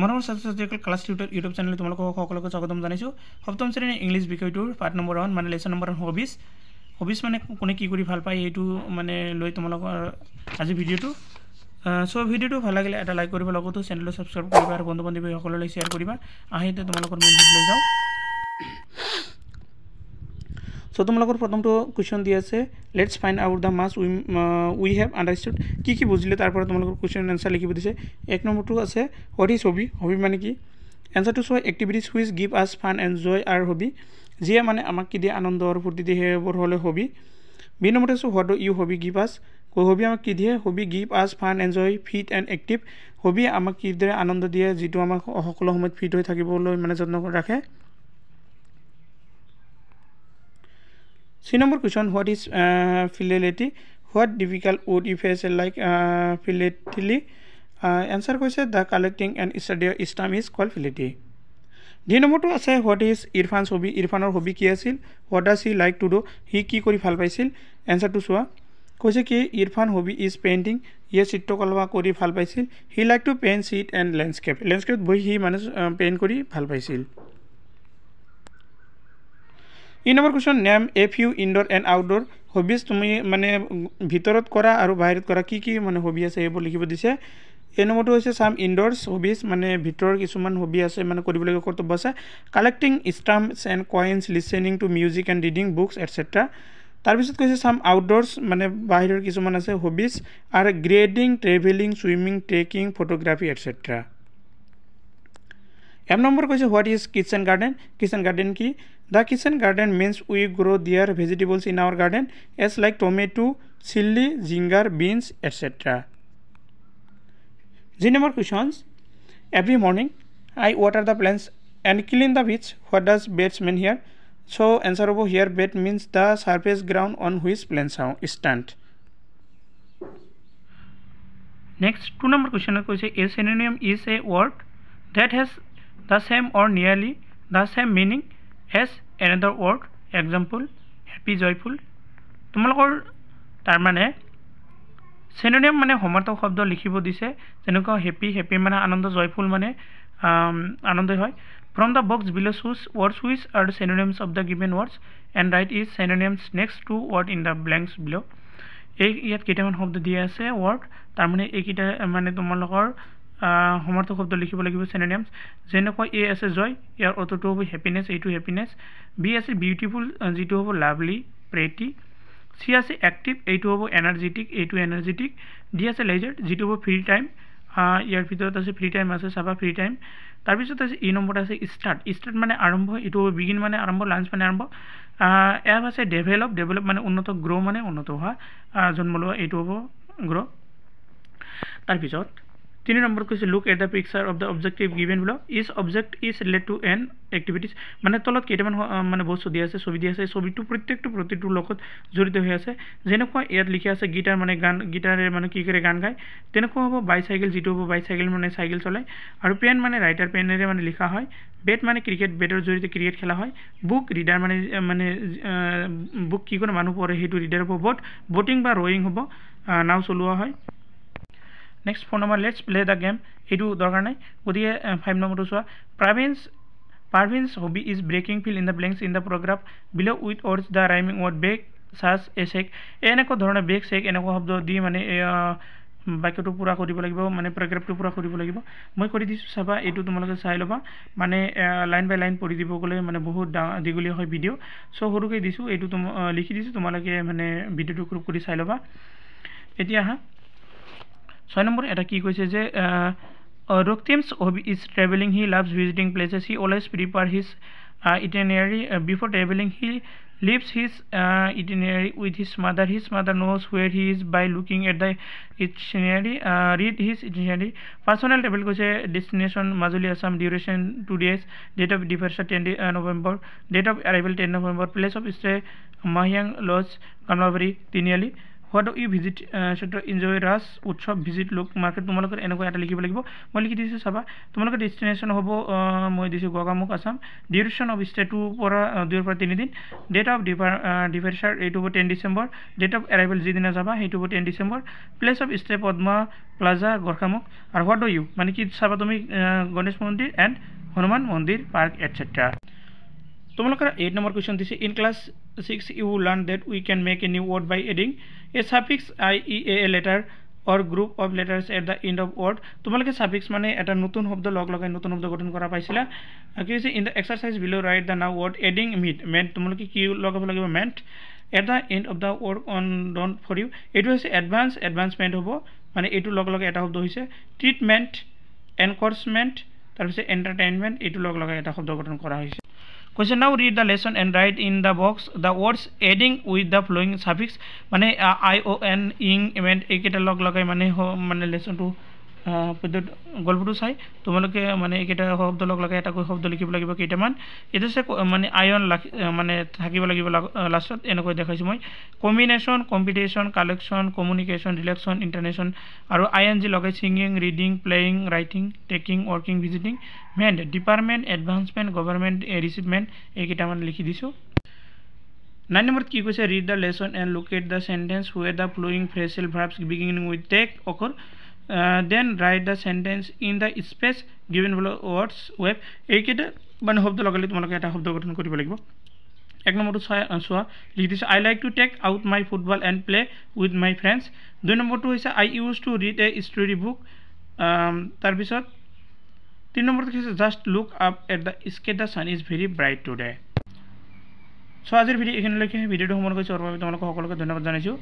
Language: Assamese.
মৰমৰ ছাত্ৰ-ছাত্ৰীসকল ক্লাছ টিউটৰ ইউটিউব চেনেলে তোমালোকক সকলোকে স্বাগতম জনাইছোঁ। সপ্তম শ্ৰেণীৰ ইংলিছ বিষয়টোৰ পাৰ্ট নম্বৰ 1 মানে লেসন নম্বৰ 1 হবিজ। হবিজ মানে কোনে কি কৰি ভাল পায় এইটো মানে লৈ তোমালোকৰ আজি ভিডিঅ'টো। সো ভিডিঅ'টো ভাল লাগিলে এটা লাইক কৰিব, লগতো চেনেলটো সাবস্ক্ৰাইব কৰিবা আৰু বন্ধু-বান্ধৱীসকললৈ শ্বেয়াৰ কৰিবা। আহিতে তোমালোকৰ মেইন ভিডিঅ' লৈ যাওঁ। সো তোমালোকৰ প্ৰথমটো কোৱেশ্চন দি আছে, let's find out the much we have understood. কি বুজিলে তাৰ পৰা তোমালোকৰ কোৱেশ্চন আনসাৰ লিখিব দিছে। এক নম্বৰটো আছে হোৱাট ইজ হবি। হবি মানে কি? এনসাৰটো চোৱা, activities which give us fun and Jay R hobby. যিয়ে মানে আমাক কি দিয়ে, আনন্দ আৰু ফূৰ্তি দিয়ে, সেইবোৰ হ'লে হবি। বি নম্বৰটো আছে what you hobby give us. Hobby আমাক কি দিয়ে? Hobby give us fun enjoy fit and active. Hobby আমাক কি দিয়ে? আনন্দ দিয়ে, যিটো আমাক সকলো সময়ত ফিট হৈ থাকিবলৈ মানে যত্ন ৰাখে। C number question, what is philately? What difficult would you face like philately? Answer question, the collecting and study stamp is called philately. D number 2 আছে what is Irfan's hobby? Irfanor hobby কি আছিল? What does he like to do? He কি কৰি ভাল পাইছিল? Answer to চোৱা, কৈছে কি Irfan hobby is painting. ইয়ে চিত্ৰকলা কৰি ভাল পাইছিল। He like to paint seat and landscape. Landscape বহি সি মানে পেইণ্ট কৰি ভাল পাইছিল। E number question, name a few indoor and outdoor hobbies. তুমি মানে ভিতৰত কৰা আৰু বাহিৰত কৰা কি কি মানে হবি আছে এইবোৰ লিখিব দিছে। এই নম্বৰটো হৈছে চাম ইনডোৰ্ছ হবিজ, মানে ভিতৰৰ কিছুমান হবি আছে মানে কৰিবলগীয়া কৰ্তব্য আছে। Collecting stamps and coins, listening to music and reading books etcetera. তাৰপিছত কৈছে চাম আউটডোৰ্ছ, মানে বাহিৰৰ কিছুমান আছে হবিজ, আৰু grading, travelling, swimming, trekking, photography etcetera. M number কৈছে what is kitchen garden. Kitchen garden কি? The kitchen garden means we grow their vegetables in our garden as like tomato, chilli, ginger, beans, etc. G number questions, every morning I water the plants and clean the weeds. What does beds mean here? So answer over here, bed means the surface ground on which plants stand. Next 2 number question is a synonym is a word that has the same or nearly the same meaning as another word. Example, happy, joyful. তোমালোকৰ তাৰ মানে synonym মানে সমাৰ্থক শব্দ লিখিব দিছে, যেনেকুৱা হেপি, হেপি মানে আনন্দ, জয়ফুল মানে আনন্দ হয়। From the box below choose words which are the synonyms of the given words and write is synonyms next to word in the blanks below. এই ইয়াত কেইটামান শব্দ দিয়া আছে word, তাৰ মানে এইকেইটা মানে তোমালোকৰ সমাৰ্থক শব্দ লিখিব লাগিব synonyms। যেনেকৈ এ আছে জয়, ইয়াৰ অৰ্থটো হ'ব হেপিনেছ, এইটো হেপিনেছ। বি আছে বিউটিফুল, যিটো হ'ব লাভলি, প্ৰেটি। চি আছে এক্টিভ, এইটো হ'ব এনাৰ্জেটিক, এইটো এনাৰ্জেটিক। ডি আছে লেজাৰ, যিটো হ'ব ফ্ৰী টাইম, ইয়াৰ ভিতৰত আছে ফ্ৰী টাইম আছে, চাবা ফ্ৰী টাইম। তাৰপিছত আছে ই নম্বৰ আছে ষ্টাৰ্ট। ষ্টাৰ্ট মানে আৰম্ভ, এইটো হ'ব বিগিন মানে আৰম্ভ, লাঞ্চ মানে আৰম্ভ। এফ আছে ডেভেলপ, ডেভেলপ মানে উন্নত, গ্ৰ' মানে উন্নত হোৱা, জন্ম লোৱা, এইটো হ'ব গ্ৰ'। তাৰপিছত 3 নম্বৰ কৈছে look at the picture of the objective given below. Is object is related to an activities, মানে তলত কেইটামান মানে বস্তু দিয়া আছে, ছবি দিয়া আছে, ছবিটো প্ৰতিটোৰ লগত জড়িত হৈ আছে। যেনেকুৱা ইয়াত লিখা আছে গীটাৰ, মানে গান, গীটাৰে মানে কি কৰে গান গায়। তেনেকুৱা হ'ব বাইচাইকেল, যিটো হ'ব বাইচাইকেল মানে চাইকেল চলায়। আৰু পেন মানে ৰাইটাৰ, পেনেৰে মানে লিখা হয়। বেট মানে ক্ৰিকেট, বেটৰ জৰিয়তে ক্ৰিকেট খেলা হয়। বুক ৰিডাৰ মানে বুক কি কৰে মানুহ পঢ়ে, সেইটো ৰিডাৰ হ'ব। বট, বটিং বা ৰয়িং হ'ব, নাও চলোৱা হয়। Next 4 number, let's play the game. এইটো দৰকাৰ নাই, গতিকে 5 নম্বৰটো চোৱা, Parveen's hobby is baking, fill in the blanks in the paragraph below with words the rhyming word bake, such, a check. এনেকুৱা ধৰণৰ বেক, চেক এনেকুৱা শব্দ দি মানে বাক্যটো পূৰা কৰিব লাগিব, মানে পেৰাগ্ৰাফটো পূৰা কৰিব লাগিব। মই কৰি দিছোঁ, চাবা, এইটো তোমালোকে চাই ল'বা, মানে লাইন বাই লাইন পঢ়ি দিব গ'লে মানে বহুত দীঘলীয়া হয় ভিডিঅ'। চ' সৰুকৈ দিছোঁ, এইটো লিখি দিছোঁ, তোমালোকে মানে ভিডিঅ'টো গ্ৰুপ কৰি চাই ল'বা। এতিয়া আহা 6 নম্বৰ, এটা কি কৈছে যে Roktim's hobby is traveling. He loves visiting places. He always prepares his itinerary before traveling. He leaves his itinerary with his mother. His mother knows where he is by looking at the itinerary. Read his itinerary. Personal travel কৈছে destination Majuli Assam, duration 2 days, date of departure 10 November, date of arrival 10 November, place of stay Mahyang Lodge, Kamlabari, Tiniali. What do you visit Chaitra enjoy Raas উৎসৱ ভিজিট লুক মাৰ্কেট তোমালোকৰ এনেকৈ এটা লিখিব লাগিব মই লিখি দিছোঁ চাবা তোমালোকৰ ডেষ্টিনেশ্যন হ'ব মই দিছোঁ গগামুখ আছাম ডিউৰেশ্যন অফ ষ্টে 2 পৰা 2 পৰা 3 দিন ডেট অফ ডিপাৰ্চাৰ এইটো হ'ব 10 ডিচেম্বৰ ডেট অফ এৰাইভেল যিদিনা যাবা সেইটো হ'ব 10 December place of stay Padma Plaza Gorkhamukh আৰু হোৱাট ডু ইউ মানে কি চাবা তুমি গণেশ মন্দিৰ এণ্ড হনুমান মন্দিৰ পাৰ্ক এটচেট্ৰা তোমালোকৰ 8 নম্বৰ কুৱেশ্যন দিছে in class 6 you learn that we can make a new word by adding a suffix ie a letter or group of letters at the end of word তোমালোকে suffix মানে এটা নতুন শব্দ লগ লগাই নতুন শব্দ গঠন কৰা পাইছিলা কি হৈছে in the exercise below write the now word adding meant তোমালোকে কি লগাব লাগিব meant at the end of the word on don't for you এটো হৈছে advancement হ'ব মানে এটো লগ লগাই এটা শব্দ হৈছে treatment encouragement তাৰপিছত entertainment এটো লগ লগাই এটা শব্দ গঠন কৰা হৈছে Question now read the lesson and write in the box the words adding with the following suffix মানে ion ing event এইকেইটা লগ লগাই মানে লেসনটো গল্পটো চাই তোমালোকে মানে এইকেইটা শব্দ লগ লগাই এটা শব্দ লিখিব লাগিব কেইটামান এটা মানে আয়ন মানে থাকিব লাগিব লাষ্টত এনেকৈ দেখাইছো মই combination competition collection communication reflection international আৰু আইএনজি লগাই singing reading playing writing taking working visiting ment department advancement government receivement এইকেইটা মানে লিখি দিছো 9 number কি কৈছে read the lesson and look at the sentence where the following phrasal verbs beginning with take occur then write the sentence in the space given below words web এইকেইটা মানে শব্দ লগালে তোমালোকে এটা শব্দ গঠন কৰিব লাগিব এক নম্বৰটো সোৱা লিখি দিছো I like to take out my football and play with my friends দুই নম্বৰটো হৈছে I used to read a story book তাৰ পিছত তিন নম্বৰটো হৈছে just look up at the sky the sun is very bright today so আজিৰ ভিডিও এখানে লৈকে ভিডিওটো সম্পূৰ্ণ কৰিছো আৰু তোমালোকক সকলোকে ধন্যবাদ জনাইছো